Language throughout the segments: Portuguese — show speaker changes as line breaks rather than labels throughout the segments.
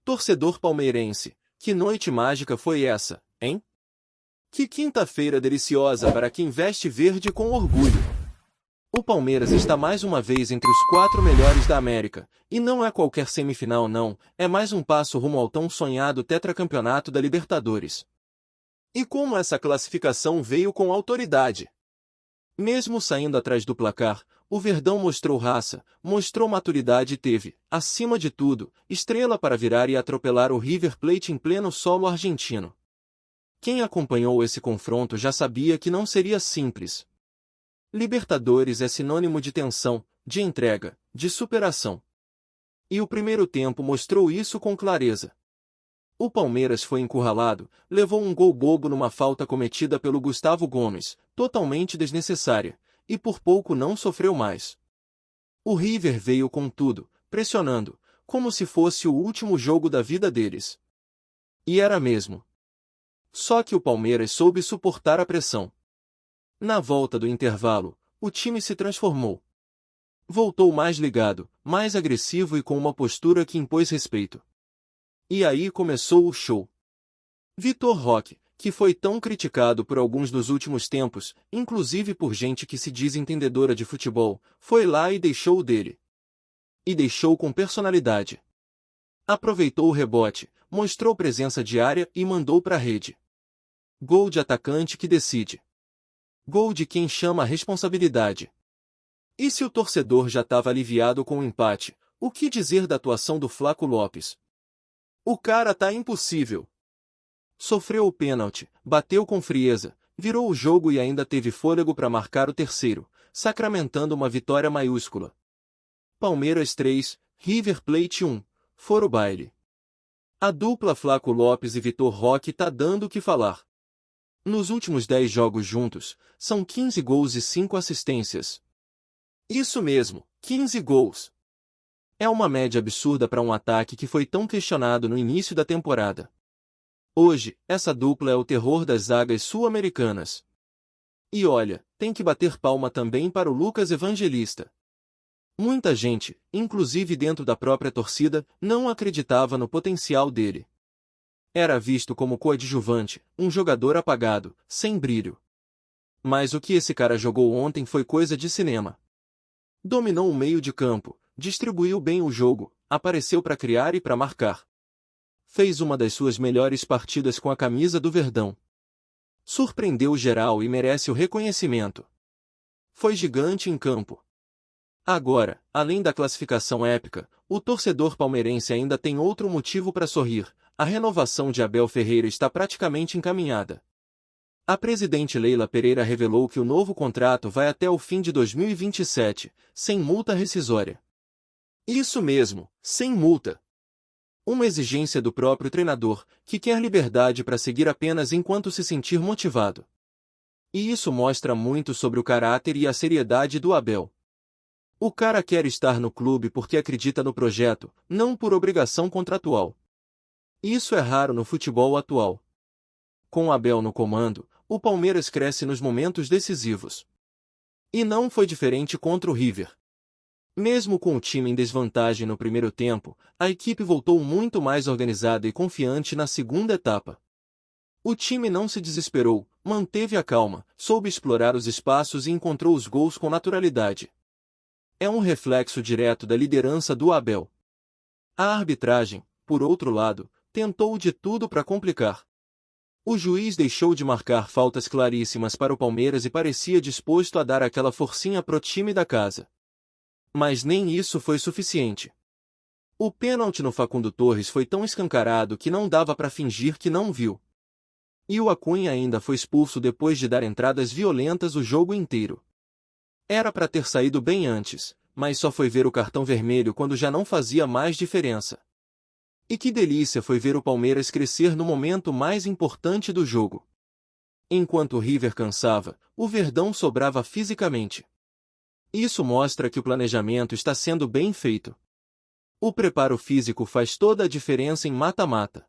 Torcedor palmeirense, que noite mágica foi essa, hein? Que quinta-feira deliciosa para quem veste verde com orgulho. O Palmeiras está mais uma vez entre os 4 melhores da América, e não é qualquer semifinal não, é mais um passo rumo ao tão sonhado tetracampeonato da Libertadores. E como essa classificação veio com autoridade? Mesmo saindo atrás do placar, o Verdão mostrou raça, mostrou maturidade e teve, acima de tudo, estrela para virar e atropelar o River Plate em pleno solo argentino. Quem acompanhou esse confronto já sabia que não seria simples. Libertadores é sinônimo de tensão, de entrega, de superação. E o primeiro tempo mostrou isso com clareza. O Palmeiras foi encurralado, levou um gol bobo numa falta cometida pelo Gustavo Gomes, totalmente desnecessária, e por pouco não sofreu mais. O River veio com tudo, pressionando, como se fosse o último jogo da vida deles. E era mesmo. Só que o Palmeiras soube suportar a pressão. Na volta do intervalo, o time se transformou. Voltou mais ligado, mais agressivo e com uma postura que impôs respeito. E aí começou o show. Vitor Roque, que foi tão criticado por alguns nos últimos tempos, inclusive por gente que se diz entendedora de futebol, foi lá e deixou o dele. E deixou com personalidade. Aproveitou o rebote, mostrou presença de área e mandou para a rede. Gol de atacante que decide. Gol de quem chama a responsabilidade. E se o torcedor já estava aliviado com o empate, o que dizer da atuação do Flaco Lopes? O cara tá impossível. Sofreu o pênalti, bateu com frieza, virou o jogo e ainda teve fôlego para marcar o terceiro, sacramentando uma vitória maiúscula. Palmeiras 3, River Plate 1, fora o baile. A dupla Flaco Lopes e Vitor Roque tá dando o que falar. Nos últimos 10 jogos juntos, são 15 gols e 5 assistências. Isso mesmo, 15 gols. É uma média absurda para um ataque que foi tão questionado no início da temporada. Hoje, essa dupla é o terror das zagas sul-americanas. E olha, tem que bater palma também para o Lucas Evangelista. Muita gente, inclusive dentro da própria torcida, não acreditava no potencial dele. Era visto como coadjuvante, um jogador apagado, sem brilho. Mas o que esse cara jogou ontem foi coisa de cinema. Dominou o meio de campo, distribuiu bem o jogo, apareceu para criar e para marcar. Fez uma das suas melhores partidas com a camisa do Verdão. Surpreendeu geral e merece o reconhecimento. Foi gigante em campo. Agora, além da classificação épica, o torcedor palmeirense ainda tem outro motivo para sorrir. A renovação de Abel Ferreira está praticamente encaminhada. A presidente Leila Pereira revelou que o novo contrato vai até o fim de 2027, sem multa rescisória. Isso mesmo, sem multa. Uma exigência do próprio treinador, que quer liberdade para seguir apenas enquanto se sentir motivado. E isso mostra muito sobre o caráter e a seriedade do Abel. O cara quer estar no clube porque acredita no projeto, não por obrigação contratual. Isso é raro no futebol atual. Com Abel no comando, o Palmeiras cresce nos momentos decisivos. E não foi diferente contra o River. Mesmo com o time em desvantagem no primeiro tempo, a equipe voltou muito mais organizada e confiante na segunda etapa. O time não se desesperou, manteve a calma, soube explorar os espaços e encontrou os gols com naturalidade. É um reflexo direto da liderança do Abel. A arbitragem, por outro lado, tentou de tudo para complicar. O juiz deixou de marcar faltas claríssimas para o Palmeiras e parecia disposto a dar aquela forcinha pro time da casa. Mas nem isso foi suficiente. O pênalti no Facundo Torres foi tão escancarado que não dava para fingir que não viu. E o Acunha ainda foi expulso depois de dar entradas violentas o jogo inteiro. Era para ter saído bem antes, mas só foi ver o cartão vermelho quando já não fazia mais diferença. E que delícia foi ver o Palmeiras crescer no momento mais importante do jogo. Enquanto o River cansava, o Verdão sobrava fisicamente. Isso mostra que o planejamento está sendo bem feito. O preparo físico faz toda a diferença em mata-mata.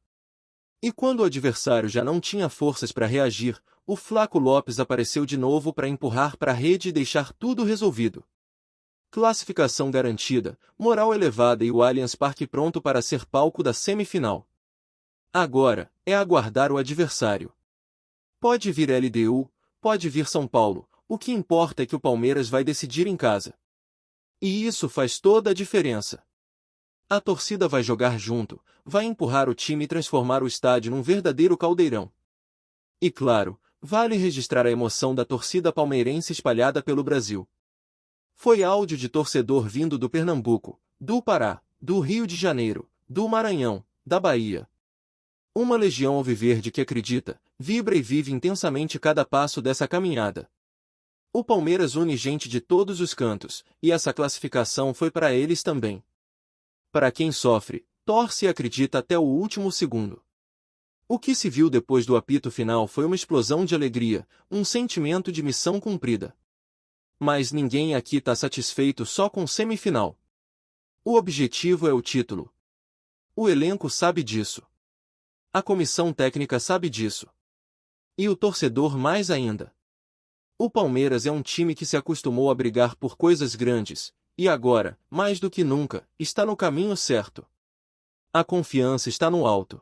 E quando o adversário já não tinha forças para reagir, o Flaco Lopes apareceu de novo para empurrar para a rede e deixar tudo resolvido. classificação garantida, moral elevada e o Allianz Parque pronto para ser palco da semifinal. Agora, é aguardar o adversário. Pode vir LDU, pode vir São Paulo, o que importa é que o Palmeiras vai decidir em casa. E isso faz toda a diferença. A torcida vai jogar junto, vai empurrar o time e transformar o estádio num verdadeiro caldeirão. E claro, vale registrar a emoção da torcida palmeirense espalhada pelo Brasil. Foi áudio de torcedor vindo do Pernambuco, do Pará, do Rio de Janeiro, do Maranhão, da Bahia. Uma legião alviverde que acredita, vibra e vive intensamente cada passo dessa caminhada. O Palmeiras une gente de todos os cantos, e essa classificação foi para eles também. Para quem sofre, torce e acredita até o último segundo. O que se viu depois do apito final foi uma explosão de alegria, um sentimento de missão cumprida. Mas ninguém aqui está satisfeito só com semifinal. O objetivo é o título. O elenco sabe disso. A comissão técnica sabe disso. E o torcedor mais ainda. O Palmeiras é um time que se acostumou a brigar por coisas grandes, e agora, mais do que nunca, está no caminho certo. A confiança está no alto.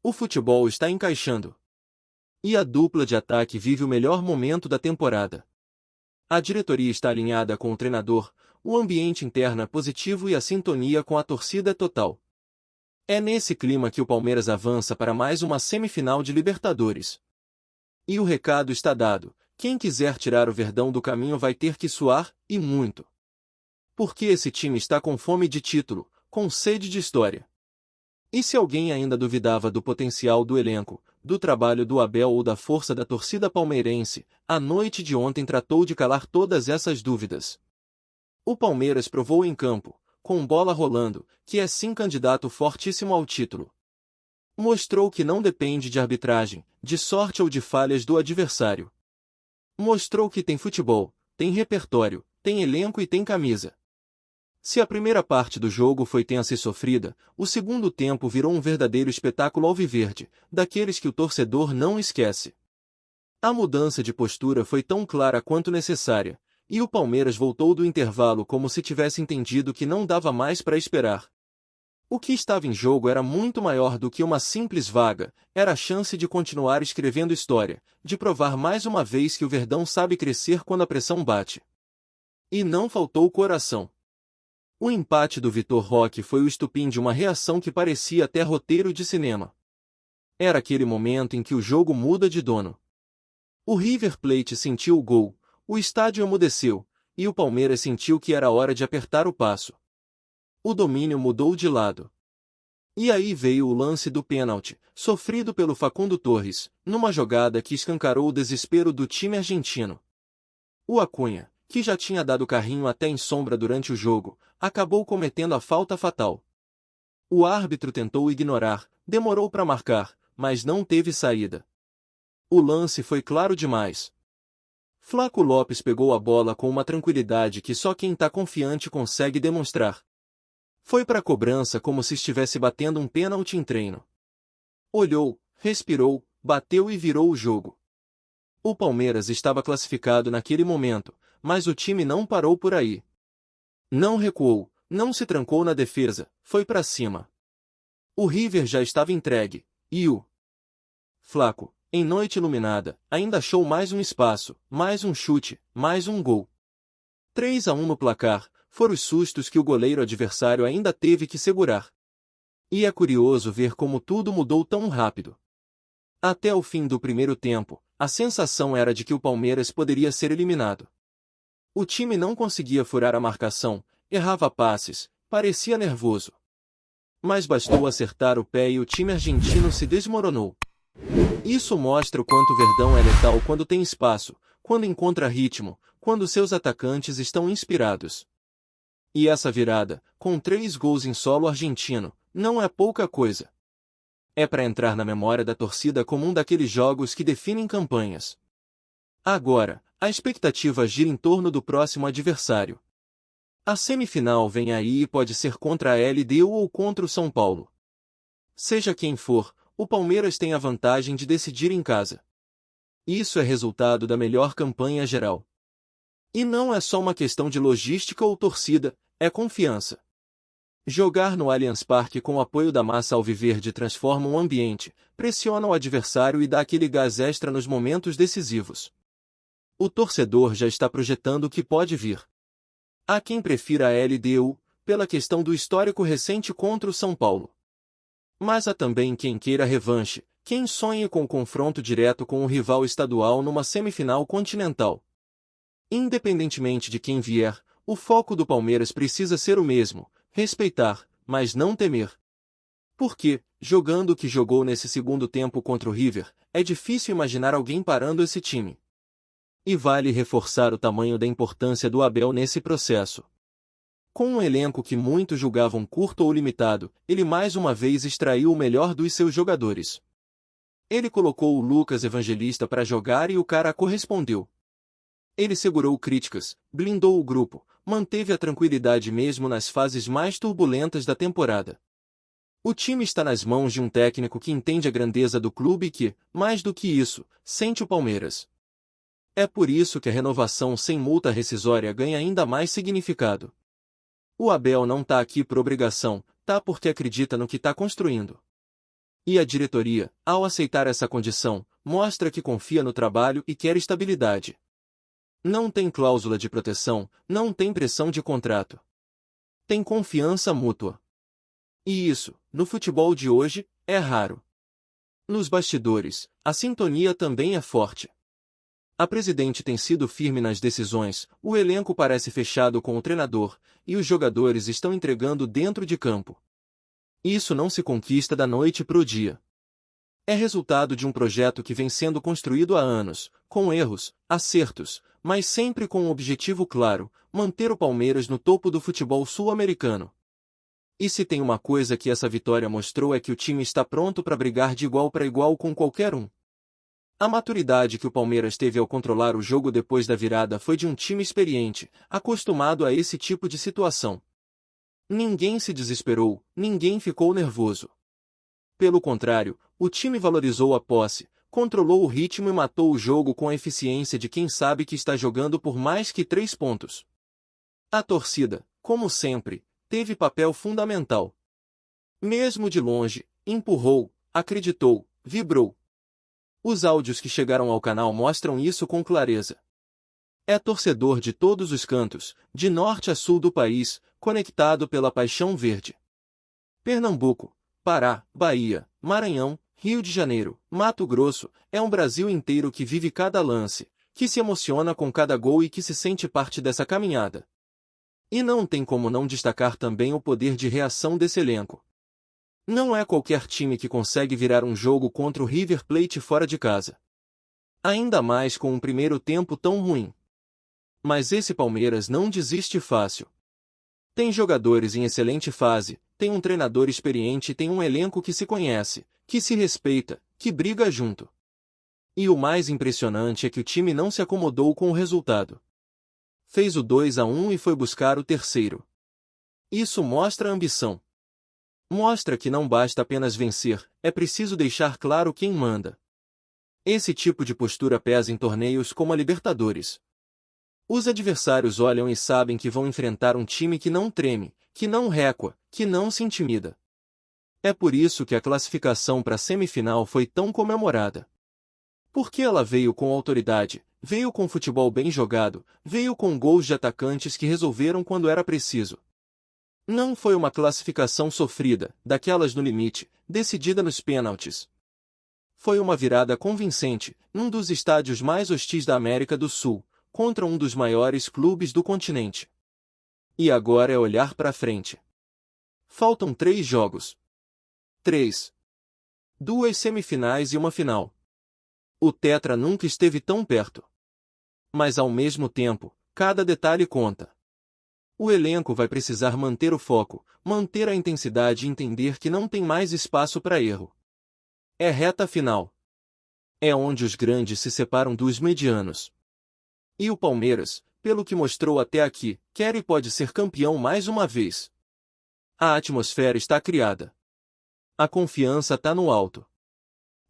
O futebol está encaixando. E a dupla de ataque vive o melhor momento da temporada. A diretoria está alinhada com o treinador, o ambiente interno é positivo e a sintonia com a torcida é total. É nesse clima que o Palmeiras avança para mais uma semifinal de Libertadores. E o recado está dado, quem quiser tirar o Verdão do caminho vai ter que suar, e muito. Porque esse time está com fome de título, com sede de história. E se alguém ainda duvidava do potencial do elenco, do trabalho do Abel ou da força da torcida palmeirense, a noite de ontem tratou de calar todas essas dúvidas. O Palmeiras provou em campo, com bola rolando, que é sim candidato fortíssimo ao título. Mostrou que não depende de arbitragem, de sorte ou de falhas do adversário. Mostrou que tem futebol, tem repertório, tem elenco e tem camisa. Se a primeira parte do jogo foi tensa e sofrida, o segundo tempo virou um verdadeiro espetáculo alviverde, daqueles que o torcedor não esquece. A mudança de postura foi tão clara quanto necessária, e o Palmeiras voltou do intervalo como se tivesse entendido que não dava mais para esperar. O que estava em jogo era muito maior do que uma simples vaga, era a chance de continuar escrevendo história, de provar mais uma vez que o Verdão sabe crescer quando a pressão bate. E não faltou coração. O empate do Vitor Roque foi o estupim de uma reação que parecia até roteiro de cinema. Era aquele momento em que o jogo muda de dono. O River Plate sentiu o gol, o estádio emudeceu, e o Palmeiras sentiu que era hora de apertar o passo. O domínio mudou de lado. E aí veio o lance do pênalti, sofrido pelo Facundo Torres, numa jogada que escancarou o desespero do time argentino. O Acunha, que já tinha dado carrinho até em sombra durante o jogo, acabou cometendo a falta fatal. O árbitro tentou ignorar, demorou para marcar, mas não teve saída. O lance foi claro demais. Flaco Lopes pegou a bola com uma tranquilidade que só quem está confiante consegue demonstrar. Foi para a cobrança como se estivesse batendo um pênalti em treino. Olhou, respirou, bateu e virou o jogo. O Palmeiras estava classificado naquele momento, mas o time não parou por aí. Não recuou, não se trancou na defesa, foi para cima. O River já estava entregue, e o Flaco, em noite iluminada, ainda achou mais um espaço, mais um chute, mais um gol. 3-1 no placar, foram os sustos que o goleiro adversário ainda teve que segurar. E é curioso ver como tudo mudou tão rápido. Até o fim do primeiro tempo, a sensação era de que o Palmeiras poderia ser eliminado. O time não conseguia furar a marcação, errava passes, parecia nervoso. Mas bastou acertar o pé e o time argentino se desmoronou. Isso mostra o quanto o Verdão é letal quando tem espaço, quando encontra ritmo, quando seus atacantes estão inspirados. E essa virada, com 3 gols em solo argentino, não é pouca coisa. É para entrar na memória da torcida como um daqueles jogos que definem campanhas. Agora, a expectativa gira em torno do próximo adversário. A semifinal vem aí e pode ser contra a LDU ou contra o São Paulo. Seja quem for, o Palmeiras tem a vantagem de decidir em casa. Isso é resultado da melhor campanha geral. E não é só uma questão de logística ou torcida, é confiança. Jogar no Allianz Parque com o apoio da massa alviverde transforma o ambiente, pressiona o adversário e dá aquele gás extra nos momentos decisivos. O torcedor já está projetando o que pode vir. Há quem prefira a LDU, pela questão do histórico recente contra o São Paulo. Mas há também quem queira revanche, quem sonhe com o confronto direto com o rival estadual numa semifinal continental. Independentemente de quem vier, o foco do Palmeiras precisa ser o mesmo: respeitar, mas não temer. Porque, jogando o que jogou nesse segundo tempo contra o River, é difícil imaginar alguém parando esse time. E vale reforçar o tamanho da importância do Abel nesse processo. Com um elenco que muitos julgavam curto ou limitado, ele mais uma vez extraiu o melhor dos seus jogadores. Ele colocou o Lucas Evangelista para jogar e o cara correspondeu. Ele segurou críticas, blindou o grupo, manteve a tranquilidade mesmo nas fases mais turbulentas da temporada. O time está nas mãos de um técnico que entende a grandeza do clube e que, mais do que isso, sente o Palmeiras. É por isso que a renovação sem multa rescisória ganha ainda mais significado. O Abel não tá aqui por obrigação, tá porque acredita no que tá construindo. E a diretoria, ao aceitar essa condição, mostra que confia no trabalho e quer estabilidade. Não tem cláusula de proteção, não tem pressão de contrato. Tem confiança mútua. E isso, no futebol de hoje, é raro. Nos bastidores, a sintonia também é forte. A presidente tem sido firme nas decisões, o elenco parece fechado com o treinador, e os jogadores estão entregando dentro de campo. Isso não se conquista da noite pro dia. É resultado de um projeto que vem sendo construído há anos, com erros, acertos, mas sempre com um objetivo claro: manter o Palmeiras no topo do futebol sul-americano. E se tem uma coisa que essa vitória mostrou é que o time está pronto para brigar de igual para igual com qualquer um. A maturidade que o Palmeiras teve ao controlar o jogo depois da virada foi de um time experiente, acostumado a esse tipo de situação. Ninguém se desesperou, ninguém ficou nervoso. Pelo contrário, o time valorizou a posse, controlou o ritmo e matou o jogo com a eficiência de quem sabe que está jogando por mais que 3 pontos. A torcida, como sempre, teve papel fundamental. Mesmo de longe, empurrou, acreditou, vibrou. Os áudios que chegaram ao canal mostram isso com clareza. É torcedor de todos os cantos, de norte a sul do país, conectado pela paixão verde. Pernambuco, Pará, Bahia, Maranhão, Rio de Janeiro, Mato Grosso, é um Brasil inteiro que vive cada lance, que se emociona com cada gol e que se sente parte dessa caminhada. E não tem como não destacar também o poder de reação desse elenco. Não é qualquer time que consegue virar um jogo contra o River Plate fora de casa. Ainda mais com um primeiro tempo tão ruim. Mas esse Palmeiras não desiste fácil. Tem jogadores em excelente fase, tem um treinador experiente e tem um elenco que se conhece, que se respeita, que briga junto. E o mais impressionante é que o time não se acomodou com o resultado. Fez o 2-1 e foi buscar o terceiro. Isso mostra ambição. Mostra que não basta apenas vencer, é preciso deixar claro quem manda. Esse tipo de postura pesa em torneios como a Libertadores. Os adversários olham e sabem que vão enfrentar um time que não treme, que não recua, que não se intimida. É por isso que a classificação para a semifinal foi tão comemorada. Porque ela veio com autoridade, veio com futebol bem jogado, veio com gols de atacantes que resolveram quando era preciso. Não foi uma classificação sofrida, daquelas no limite, decidida nos pênaltis. Foi uma virada convincente, num dos estádios mais hostis da América do Sul, contra um dos maiores clubes do continente. E agora é olhar para frente. Faltam 3 jogos. 3. 2 semifinais e uma final. O Tetra nunca esteve tão perto. Mas ao mesmo tempo, cada detalhe conta. O elenco vai precisar manter o foco, manter a intensidade e entender que não tem mais espaço para erro. É reta final. É onde os grandes se separam dos medianos. E o Palmeiras, pelo que mostrou até aqui, quer e pode ser campeão mais uma vez. A atmosfera está criada. A confiança está no alto.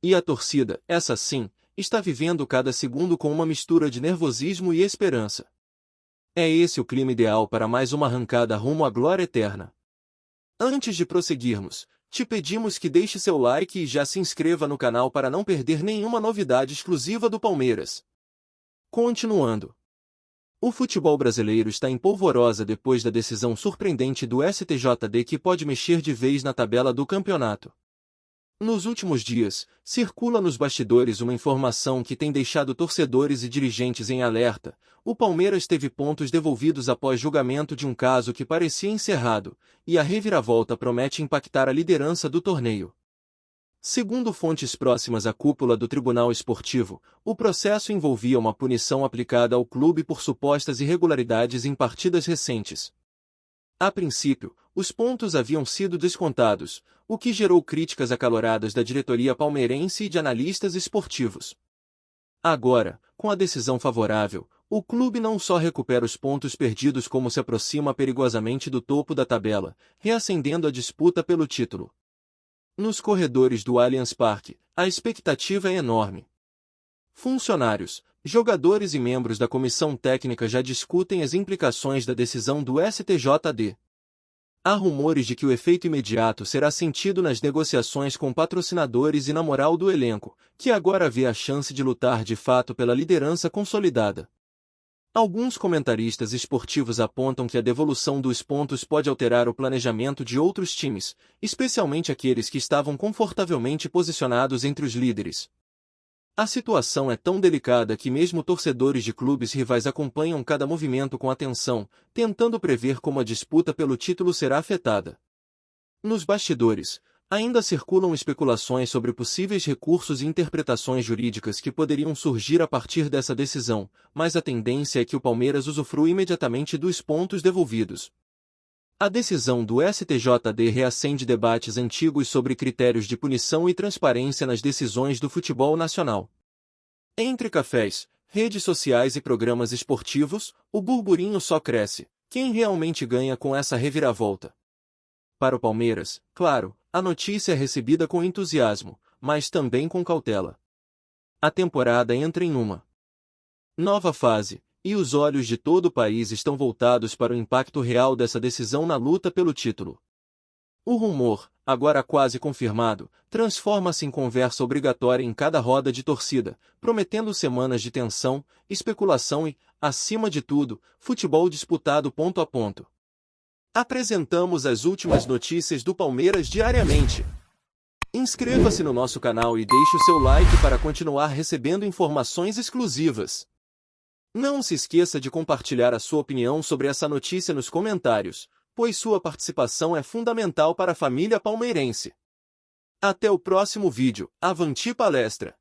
E a torcida, essa sim, está vivendo cada segundo com uma mistura de nervosismo e esperança. É esse o clima ideal para mais uma arrancada rumo à glória eterna. Antes de prosseguirmos, te pedimos que deixe seu like e já se inscreva no canal para não perder nenhuma novidade exclusiva do Palmeiras. Continuando. O futebol brasileiro está em polvorosa depois da decisão surpreendente do STJD que pode mexer de vez na tabela do campeonato. Nos últimos dias, circula nos bastidores uma informação que tem deixado torcedores e dirigentes em alerta. O Palmeiras teve pontos devolvidos após julgamento de um caso que parecia encerrado, e a reviravolta promete impactar a liderança do torneio. Segundo fontes próximas à cúpula do Tribunal Esportivo, o processo envolvia uma punição aplicada ao clube por supostas irregularidades em partidas recentes. A princípio, os pontos haviam sido descontados, o que gerou críticas acaloradas da diretoria palmeirense e de analistas esportivos. Agora, com a decisão favorável, o clube não só recupera os pontos perdidos como se aproxima perigosamente do topo da tabela, reacendendo a disputa pelo título. Nos corredores do Allianz Parque, a expectativa é enorme. Funcionários, jogadores e membros da comissão técnica já discutem as implicações da decisão do STJD. Há rumores de que o efeito imediato será sentido nas negociações com patrocinadores e na moral do elenco, que agora vê a chance de lutar de fato pela liderança consolidada. Alguns comentaristas esportivos apontam que a devolução dos pontos pode alterar o planejamento de outros times, especialmente aqueles que estavam confortavelmente posicionados entre os líderes. A situação é tão delicada que mesmo torcedores de clubes rivais acompanham cada movimento com atenção, tentando prever como a disputa pelo título será afetada. Nos bastidores, ainda circulam especulações sobre possíveis recursos e interpretações jurídicas que poderiam surgir a partir dessa decisão, mas a tendência é que o Palmeiras usufrua imediatamente dos pontos devolvidos. A decisão do STJD reacende debates antigos sobre critérios de punição e transparência nas decisões do futebol nacional. Entre cafés, redes sociais e programas esportivos, o burburinho só cresce. Quem realmente ganha com essa reviravolta? Para o Palmeiras, claro, a notícia é recebida com entusiasmo, mas também com cautela. A temporada entra em uma nova fase, e os olhos de todo o país estão voltados para o impacto real dessa decisão na luta pelo título. O rumor, agora quase confirmado, transforma-se em conversa obrigatória em cada roda de torcida, prometendo semanas de tensão, especulação e, acima de tudo, futebol disputado ponto a ponto. Apresentamos as últimas notícias do Palmeiras diariamente. Inscreva-se no nosso canal e deixe o seu like para continuar recebendo informações exclusivas. Não se esqueça de compartilhar a sua opinião sobre essa notícia nos comentários, pois sua participação é fundamental para a família palmeirense. Até o próximo vídeo. Avante palestra!